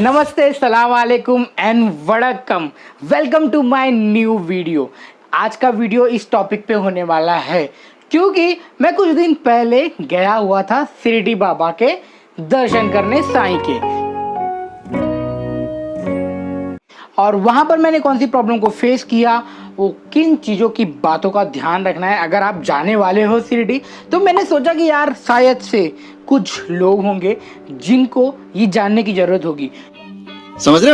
नमस्ते, सलाम वालेकुम एंड वड़कम। Welcome to my new video. आज का वीडियो इस टॉपिक पे होने वाला है क्योंकि मैं कुछ दिन पहले गया हुआ था शिरडी बाबा के दर्शन करने साईं के, और वहां पर मैंने कौन सी प्रॉब्लम को फेस किया, वो किन चीज़ों की बातों का ध्यान रखना है अगर आप जाने वाले हो शिरडी। तो मैंने सोचा कि यार शायद से कुछ लोग होंगे जिनको ये जानने की जरूरत होगी। समझ रहे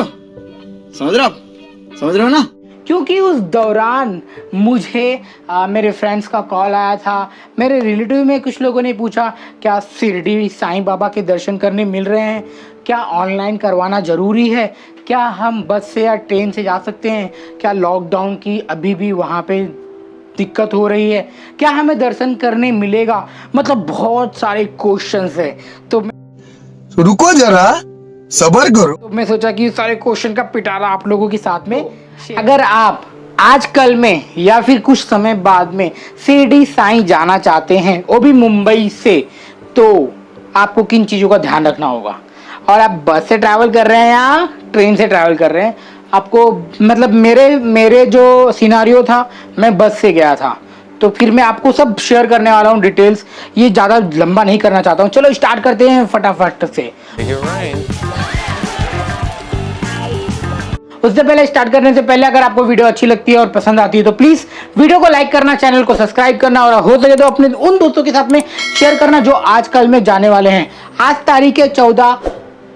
हो ना? क्योंकि उस दौरान मुझे मेरे फ्रेंड्स का कॉल आया था, मेरे रिलेटिव में कुछ लोगों ने पूछा क्या शिरडी साईं बाबा के दर्शन करने मिल रहे हैं, क्या ऑनलाइन करवाना ज़रूरी है, क्या हम बस से या ट्रेन से जा सकते हैं, क्या लॉकडाउन की अभी भी वहाँ पे दिक्कत हो रही है, क्या हमें दर्शन करने मिलेगा। मतलब बहुत सारे क्वेश्चंस है। तो रुको जरा, सब्र करो। तो मैं सोचा कि सारे क्वेश्चन का पिटारा आप लोगों के साथ में। अगर आप आजकल में या फिर कुछ समय बाद में शिरडी साईं जाना चाहते हैं, वो भी मुंबई से, तो आपको किन चीज़ों का ध्यान रखना होगा। और आप बस से ट्रैवल कर रहे हैं या ट्रेन से ट्रैवल कर रहे हैं, आपको मतलब मेरे जो सिनारियो था, मैं बस से गया था, तो फिर मैं आपको सब शेयर करने वाला हूँ डिटेल्स। ये ज़्यादा लंबा नहीं करना चाहता हूँ। चलो स्टार्ट करते हैं फटाफट से। उससे पहले स्टार्ट करने से पहले अगर आपको वीडियो अच्छी लगती है और पसंद आती है तो प्लीज वीडियो को लाइक करना, चैनल को सब्सक्राइब करना, और हो सके तो अपने उन दोस्तों के साथ में शेयर करना जो आजकल में जाने वाले हैं। आज तारीख है 14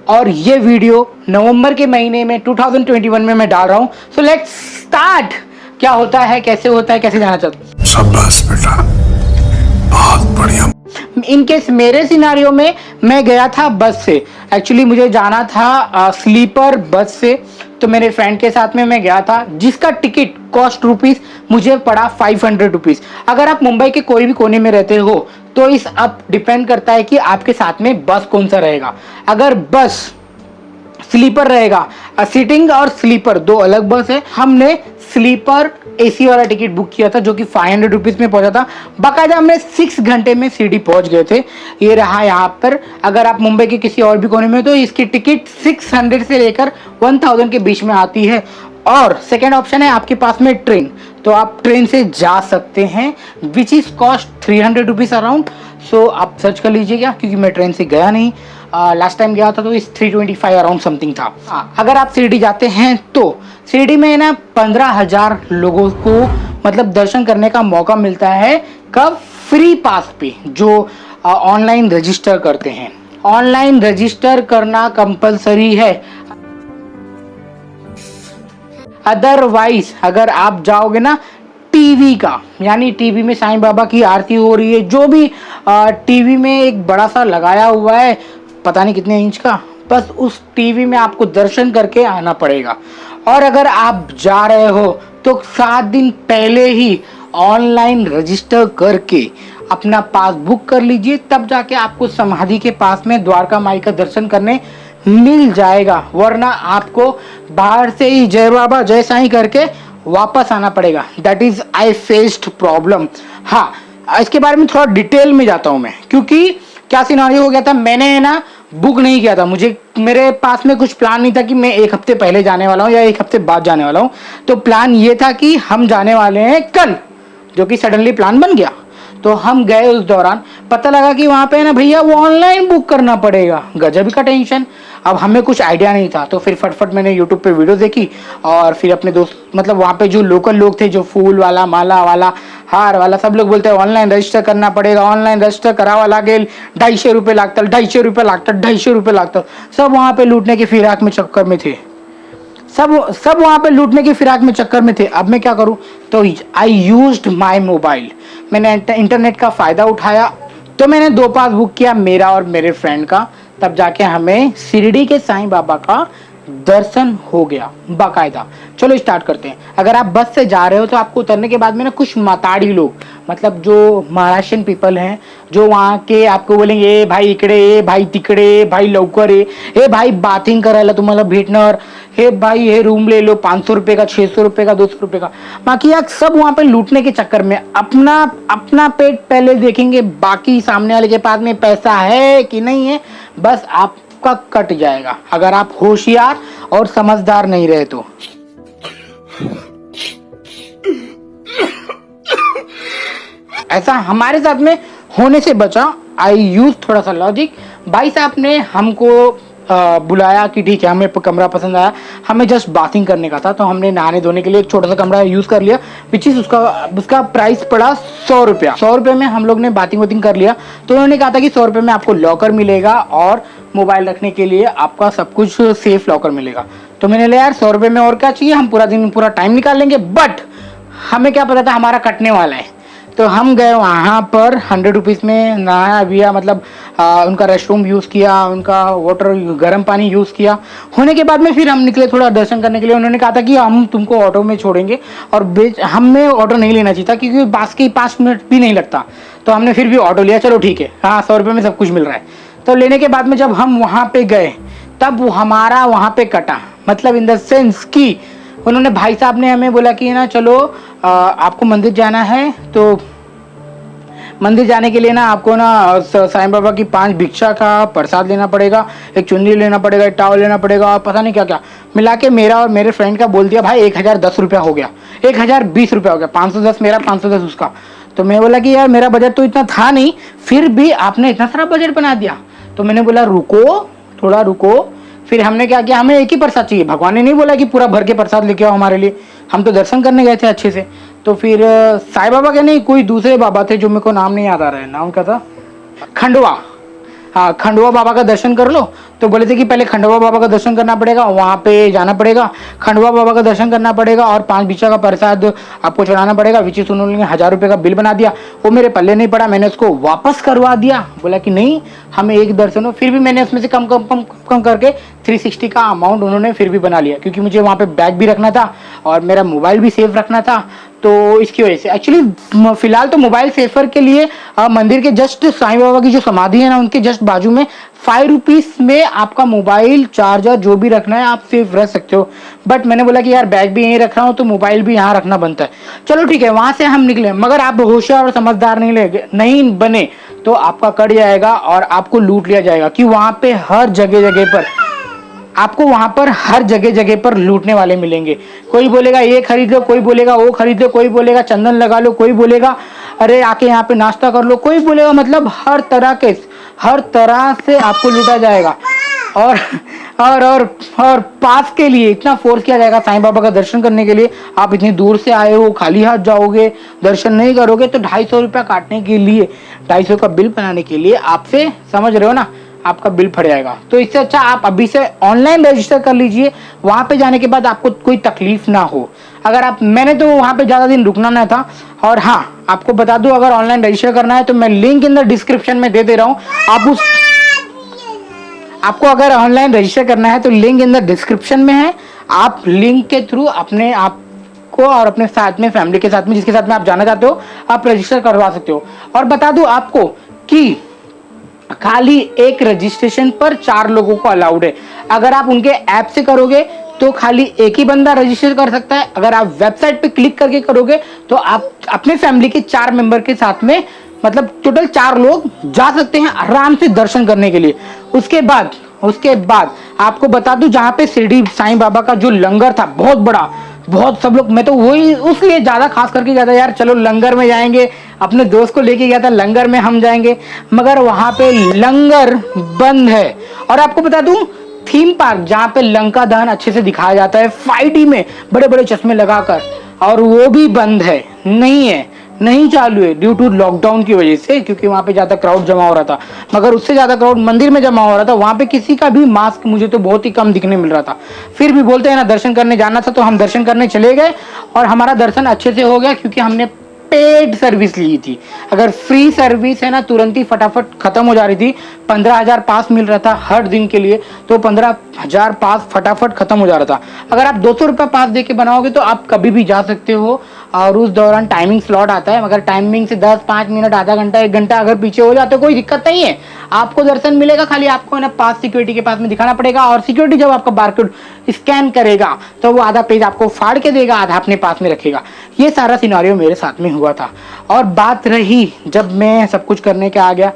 और ये वीडियो नवंबर के महीने में 2021 में मैं डाल रहा हूँ। So let's start. क्या होता है, कैसे होता है, कैसे जाना चाहते। शाबाश बेटा, बहुत बढ़िया। इन केस मेरे सिनारियो में मैं गया था बस से। एक्चुअली मुझे जाना था स्लीपर बस से, तो मेरे फ्रेंड के साथ में मैं गया था, जिसका टिकट कॉस्ट रुपीस मुझे पड़ा 500 रुपीज़। अगर आप मुंबई के कोई भी कोने में रहते हो तो इस अब डिपेंड करता है कि आपके साथ में बस कौन सा रहेगा। अगर बस स्लीपर रहेगा, सीटिंग और स्लीपर दो अलग बस है। हमने स्लीपर एसी वाला टिकट बुक किया था जो कि 500 रुपीज़ में पहुंचा था। बाकायदा हमने 6 घंटे में शिरडी पहुंच गए थे। ये रहा यहाँ पर। अगर आप मुंबई के किसी और भी कोने में हो तो इसकी टिकट 600 से लेकर 1000 के बीच में आती है। और सेकेंड ऑप्शन है आपके पास में ट्रेन, तो आप ट्रेन से जा सकते हैं, which is cost 300 rupees around. So आप सर्च कर लीजिएगा क्योंकि मैं ट्रेन से गया नहीं, लास्ट टाइम गया था तो इस 325 अराउंड समथिंग था। अगर आप शिरडी जाते हैं तो शिरडी में ना 15,000 लोगों को मतलब दर्शन करने का मौका मिलता है। कब? फ्री पास पे, जो ऑनलाइन रजिस्टर करते हैं। ऑनलाइन रजिस्टर करना कंपलसरी है, अदरवाइज अगर आप जाओगे ना टीवी का, यानी टीवी में साईं बाबा की आरती हो रही है, जो भी टीवी में एक बड़ा सा लगाया हुआ है, पता नहीं कितने इंच का, बस उस टीवी में आपको दर्शन करके आना पड़ेगा। और अगर आप जा रहे हो तो 7 दिन पहले ही ऑनलाइन रजिस्टर करके अपना पास बुक कर लीजिए, तब जाके आपको समाधि के पास में द्वारका माई का दर्शन करने मिल जाएगा। वरना आपको बाहर से ही जय बाबा जय साईं करके वापस आना पड़ेगा। That is I faced problem. हाँ, इसके बारे में थोड़ा डिटेल में जाता हूँ मैं, क्योंकि क्या सिनारियो हो गया था, मैंने ना बुक नहीं किया था। मेरे पास में कुछ प्लान नहीं था कि मैं 1 हफ्ते पहले जाने वाला हूँ या 1 हफ्ते बाद जाने वाला हूँ। तो प्लान ये था कि हम जाने वाले हैं कल, जो कि सडनली प्लान बन गया। तो हम गए, उस दौरान पता लगा कि वहाँ पे ना भैया वो ऑनलाइन बुक करना पड़ेगा। गजब का टेंशन। अब हमें कुछ आइडिया नहीं था, तो फिर फटफट मैंने यूट्यूब पे वीडियो देखी और फिर अपने दोस्त, मतलब वहाँ पे जो लोकल लोग थे, जो फूल वाला, माला वाला, हार वाला, सब लोग बोलते हैं ऑनलाइन रजिस्टर करना पड़ेगा, ऑनलाइन रजिस्टर करावा लागेल, 250 रुपये लागतात, 250 रुपये लागतात, 250 रुपये लागतात। सब वहाँ पे लूटने की फिराक में चक्कर में थे, सब वहाँ पे लूटने की फिराक में चक्कर में थे। अब मैं क्या करूँ, तो आई यूज्ड माई मोबाइल। मैंने इंटरनेट का फ़ायदा उठाया, तो मैंने 2 पास बुक किया, मेरा और मेरे फ्रेंड का। तब जाके हमें शिरडी के साईं बाबा का दर्शन हो गया बाकायदा। चलो स्टार्ट करते हैं। अगर आप बस से जा रहे हो तो आपको उतरने के बाद में ना कुछ माताड़ी लोग, मतलब जो महाराष्ट्रियन पीपल हैं, जो वहाँ के आपको बोलेंगे ए भाई इकडे, ए भाई तिकडे, ए भाई लवकर ए भाई बाथिंग करायला तुम्हाला भेटणार, हे भाई हे रूम ले लो 500 रुपये का, 600 रुपये का, 200 रुपये का। बाकी यार सब वहाँ पे लूटने के चक्कर में अपना पेट पहले देखेंगे, बाकी सामने वाले के पास में पैसा है कि नहीं है, बस आप आपका कट जाएगा अगर आप होशियार और समझदार नहीं रहे तो। ऐसा हमारे साथ में होने से बचा। आई यूज थोड़ा सा लॉजिक। भाई साहब ने हमको बुलाया कि ठीक है हमें कमरा पसंद आया, हमें जस्ट बाथिंग करने का था, तो हमने नहाने धोने के लिए एक छोटा सा कमरा यूज कर लिया, विच इज उसका प्राइस पड़ा 100 रुपया। 100 रुपये में हम लोग ने बाथिंग वाथिंग कर लिया। तो उन्होंने कहा था कि 100 रुपये में आपको लॉकर मिलेगा और मोबाइल रखने के लिए आपका सब कुछ सेफ लॉकर मिलेगा। तो मैंने लिया यार 100 रुपये में और क्या चाहिए, हम पूरा दिन पूरा टाइम निकाल लेंगे। बट हमें क्या पता था हमारा कटने वाला है। तो हम गए वहाँ पर 100 रुपीज़ में नहाया भी, मतलब उनका रेस्टरूम यूज़ किया, उनका वाटर गर्म पानी यूज़ किया। होने के बाद में फिर हम निकले थोड़ा दर्शन करने के लिए। उन्होंने कहा था कि हम तुमको ऑटो में छोड़ेंगे, और हमें ऑटो नहीं लेना चाहिए था क्योंकि बस के 5 मिनट भी नहीं लगता। तो हमने फिर भी ऑटो लिया, चलो ठीक है, हाँ 100 रुपये में सब कुछ मिल रहा है। तो लेने के बाद में जब हम वहाँ पे गए तब वो हमारा वहाँ पे कटा, मतलब इन द सेंस कि उन्होंने भाई साहब ने हमें बोला कि ना चलो आपको मंदिर जाना है, तो मंदिर जाने के लिए ना आपको ना साईं बाबा की 5 भिक्षा का प्रसाद लेना पड़ेगा, एक चुन्नी लेना पड़ेगा, एक टावल लेना पड़ेगा, और पता नहीं क्या क्या मिला के मेरा और मेरे फ्रेंड का बोल दिया भाई 1010 रुपया हो गया, 1020 रुपया हो गया, 510 मेरा 510 उसका। तो मैं बोला कि यार मेरा बजट तो इतना था नहीं, फिर भी आपने इतना सारा बजट बना दिया। तो मैंने बोला रुको, थोड़ा रुको। फिर हमने क्या किया, हमें एक ही प्रसाद चाहिए, भगवान ने नहीं बोला कि पूरा भर के प्रसाद लेके आओ हमारे लिए, हम तो दर्शन करने गए थे अच्छे से। तो फिर साईं बाबा के नहीं, कोई दूसरे बाबा थे जो मेरे को नाम नहीं याद आ रहा है, नाम क्या था, खंडवा, हाँ खंडवा बाबा का दर्शन कर लो। तो बोले थे कि पहले खंडवा बाबा का दर्शन करना पड़ेगा, वहाँ पे जाना पड़ेगा, खंडवा बाबा का दर्शन करना पड़ेगा और 5 भिक्षा का प्रसाद आपको चढ़ाना पड़ेगा, विच इज उन्होंने 1000 रुपये का बिल बना दिया। वो मेरे पल्ले नहीं पड़ा, मैंने उसको वापस करवा दिया, बोला कि नहीं हमें एक दर्शन हो। फिर भी मैंने उसमें से कम कम कम कम करके 360 का अमाउंट उन्होंने फिर भी बना लिया, क्योंकि मुझे वहाँ पे बैग भी रखना था और मेरा मोबाइल भी सेफ रखना था। तो इसकी वजह से एक्चुअली फिलहाल तो मोबाइल सेफर के लिए मंदिर के जस्ट साईं बाबा की जो समाधि है ना, उनके जस्ट बाजू में 5 रुपीज में आपका मोबाइल चार्जर जो भी रखना है आप सेफ रख सकते हो। बट मैंने बोला कि यार बैग भी यहीं रख रहा हूँ तो मोबाइल भी यहाँ रखना बनता है। चलो ठीक है, वहां से हम निकले, मगर आप होशियार और समझदार नहीं बने तो आपका कट जाएगा और आपको लूट लिया जाएगा। कि वहां पे हर जगह जगह पर आपको वहां पर हर जगह जगह पर लूटने वाले मिलेंगे। कोई बोलेगा ये खरीद लो, कोई बोलेगा वो खरीद लो, कोई बोलेगा चंदन लगा लो, कोई बोलेगा अरे आके यहाँ पे नाश्ता कर लो, कोई बोलेगा, मतलब हर तरह से आपको लूटा जाएगा। और पास के लिए इतना फोर्स किया जाएगा साईं बाबा का दर्शन करने के लिए। आप इतनी दूर से आए हो, खाली हाथ जाओगे, दर्शन नहीं करोगे तो 250 रुपया काटने के लिए, 250 का बिल बनाने के लिए आपसे, समझ रहे हो ना, आपका बिल फट जाएगा। तो इससे अच्छा आप अभी से ऑनलाइन रजिस्टर कर लीजिए, वहां पे जाने के बाद आपको कोई तकलीफ ना हो। अगर आप, मैंने तो वहां पे ज्यादा दिन रुकना ना था। और हाँ आपको बता दूं, अगर ऑनलाइन रजिस्टर करना है तो मैं लिंक इन द डिस्क्रिप्शन में दे रहा हूँ। आपको अगर ऑनलाइन रजिस्टर करना है तो लिंक इन द डिस्क्रिप्शन में है। आप लिंक के थ्रू अपने आप को और अपने साथ में, फैमिली के साथ में, जिसके साथ में आप जाना चाहते हो, आप रजिस्टर करवा सकते हो। और बता दूं आपको कि खाली एक रजिस्ट्रेशन पर 4 लोगों को अलाउड है। अगर आप उनके ऐप से करोगे तो खाली एक ही बंदा रजिस्टर कर सकता है। अगर आप वेबसाइट पे क्लिक करके करोगे तो आप अपने फैमिली के 4 मेंबर के साथ में, मतलब टोटल 4 लोग जा सकते हैं आराम से दर्शन करने के लिए। उसके बाद आपको बता दूं, जहाँ पे शिरडी साईं बाबा का जो लंगर था बहुत बड़ा, बहुत सब लोग, मैं तो वही उसलिए ज्यादा खास करके गया था यार, चलो लंगर में जाएंगे, अपने दोस्त को लेके गया था लंगर में हम जाएंगे, मगर वहां पे लंगर बंद है। और आपको बता दूं, थीम पार्क जहाँ पे लंका दहन अच्छे से दिखाया जाता है 5D में बड़े बड़े चश्मे लगाकर, और वो भी बंद है, नहीं चालू है ड्यू टू लॉकडाउन की वजह से, क्योंकि वहां पे ज्यादा क्राउड जमा हो रहा था। मगर उससे ज्यादा क्राउड मंदिर में जमा हो रहा था। वहां पे किसी का भी मास्क मुझे तो बहुत ही कम दिखने मिल रहा था। फिर भी बोलते हैं ना, दर्शन करने जाना था तो हम दर्शन करने चले गए और हमारा दर्शन अच्छे से हो गया, क्योंकि हमने पेड सर्विस ली थी। अगर फ्री सर्विस है ना, तुरंत ही फटाफट खत्म हो जा रही थी। 15,000 पास मिल रहा था हर दिन के लिए, तो 15,000 पास फटाफट खत्म हो जा रहा था। अगर आप 200 रुपये पास दे के बनाओगे तो आप कभी भी जा सकते हो, और उस दौरान टाइमिंग स्लॉट आता है। मगर टाइमिंग से 10, 5 मिनट, आधा घंटा, 1 घंटा अगर पीछे हो जाते कोई दिक्कत नहीं है, आपको दर्शन मिलेगा। खाली आपको ना पास सिक्योरिटी के पास में दिखाना पड़ेगा, और सिक्योरिटी जब आपका बारकोड स्कैन करेगा तो वो आधा पेज आपको फाड़ के देगा, आधा अपने पास में रखेगा। ये सारा सिनेरियो मेरे साथ में हुआ था। और बात रही जब मैं सब कुछ करने के आ गया,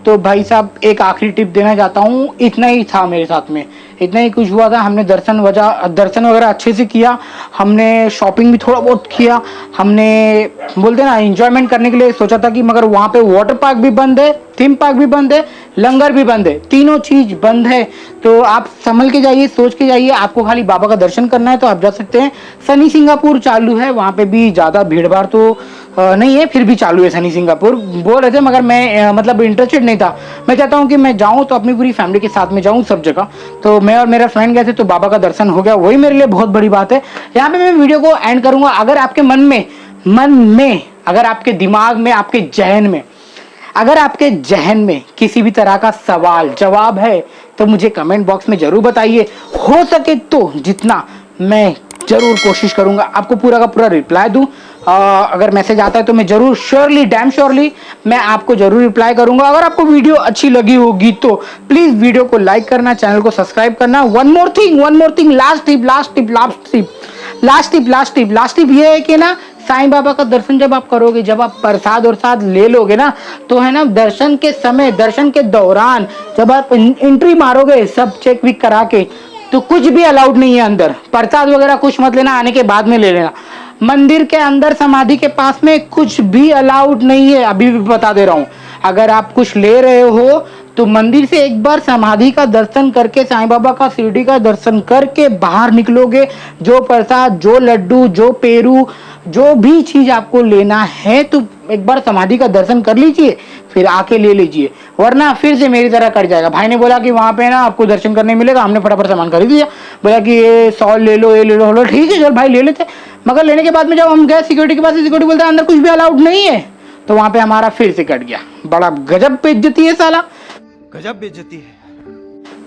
तो भाई साहब एक आखिरी टिप देना चाहता हूँ, इतना ही था मेरे साथ में, इतना ही कुछ हुआ था। हमने दर्शन वगैरह अच्छे से किया, हमने शॉपिंग भी थोड़ा बहुत किया, हमने बोलते ना एंजॉयमेंट करने के लिए सोचा था कि मगर वहाँ पे वाटर पार्क भी बंद है, थीम पार्क भी बंद है, लंगर भी बंद है, तीनों चीज बंद है। तो आप संभल के जाइए, सोच के जाइए। आपको खाली बाबा का दर्शन करना है तो आप जा सकते हैं। सनी सिंगापुर चालू है, वहाँ पे भी ज़्यादा भीड़ भाड़ तो नहीं है, फिर भी चालू है सनी सिंगापुर, बोल रहे थे, मगर मैं मतलब इंटरेस्टेड नहीं था। मैं चाहता हूँ कि मैं जाऊँ तो अपनी पूरी फैमिली के साथ में जाऊँ सब जगह। तो मैं और मेरा फ्रेंड गए थे तो बाबा का दर्शन हो गया, वही मेरे लिए बहुत बड़ी बात है। यहाँ पे मैं वीडियो को एंड करूँगा। अगर आपके मन में अगर आपके दिमाग में, आपके जहन में, अगर आपके जहन में किसी भी तरह का सवाल जवाब है तो मुझे कमेंट बॉक्स में जरूर बताइए। हो सके तो जितना मैं जरूर कोशिश करूंगा आपको पूरा का पूरा रिप्लाई दूं। अगर मैसेज आता है तो मैं जरूर श्योरली, डैम श्योरली मैं आपको जरूर रिप्लाई करूंगा। अगर आपको वीडियो अच्छी लगी होगी तो प्लीज वीडियो को लाइक करना, चैनल को सब्सक्राइब करना। One more thing, last tip ये है कि ना साईं बाबा का दर्शन जब आप करोगे, जब आप प्रसाद और साथ ले लोगे ना, तो है ना दर्शन के समय, दर्शन के दौरान जब आप एंट्री मारोगे सब चेक विक करा के, तो कुछ भी अलाउड नहीं है अंदर। प्रसाद वगैरह कुछ मत लेना, आने के बाद में ले लेना। मंदिर के अंदर समाधि के पास में कुछ भी अलाउड नहीं है, अभी भी बता दे रहा हूँ। अगर आप कुछ ले रहे हो तो मंदिर से एक बार समाधि का दर्शन करके, साईं बाबा का शिरडी का दर्शन करके बाहर निकलोगे। जो प्रसाद, जो लड्डू, जो पेरू, जो भी चीज आपको लेना है तो एक बार समाधि का दर्शन कर लीजिए, फिर आके ले लीजिए, वरना फिर से मेरी तरह कट जाएगा। भाई ने बोला कि वहां पे ना आपको दर्शन करने मिलेगा, हमने फटाफट सामान खरीद लिया, बोला कि ये 100 ले लो, ये ले लो। बोलो ठीक है चल भाई ले लेते। मगर लेने के बाद में जब हम गए सिक्योरिटी के पास, सिक्योरिटी बोलता है अंदर कुछ भी अलाउड नहीं है, तो वहां पे हमारा फिर से कट गया। बड़ा गजब बेइज्जती है साला, गजब बेइज्जती है।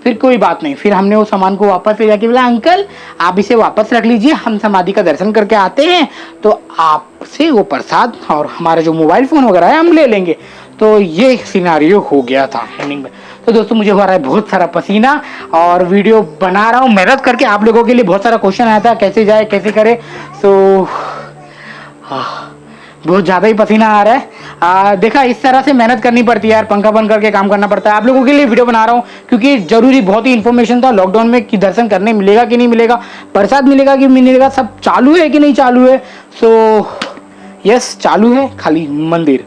फिर कोई बात नहीं, फिर हमने वो सामान को वापस ले जाके बोला अंकल आप इसे वापस रख लीजिए, हम समाधि का दर्शन करके आते हैं तो आपसे वो प्रसाद और हमारा जो मोबाइल फोन वगैरह है हम ले लेंगे। तो ये सिनारियो हो गया था एंडिंग में। तो दोस्तों मुझे हो रहा है बहुत सारा पसीना और वीडियो बना रहा हूँ मेहनत करके आप लोगों के लिए। बहुत सारा क्वेश्चन आया था कैसे जाए कैसे करे, तो बहुत ज़्यादा ही पसीना आ रहा है। देखा इस तरह से मेहनत करनी पड़ती है यार, पंखा बंद करके काम करना पड़ता है। आप लोगों के लिए वीडियो बना रहा हूँ क्योंकि जरूरी बहुत ही इन्फॉर्मेशन था लॉकडाउन में कि दर्शन करने मिलेगा कि नहीं मिलेगा, प्रसाद मिलेगा कि नहीं मिलेगा, सब चालू है कि नहीं चालू है। सो यस चालू है, खाली मंदिर।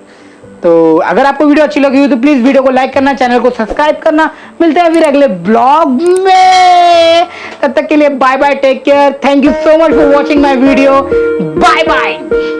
तो अगर आपको वीडियो अच्छी लगी हो तो प्लीज वीडियो को लाइक करना, चैनल को सब्सक्राइब करना। मिलते हैं फिर अगले ब्लॉग में, तब तक के लिए bye bye, take care, thank you so much for watching my video, bye bye.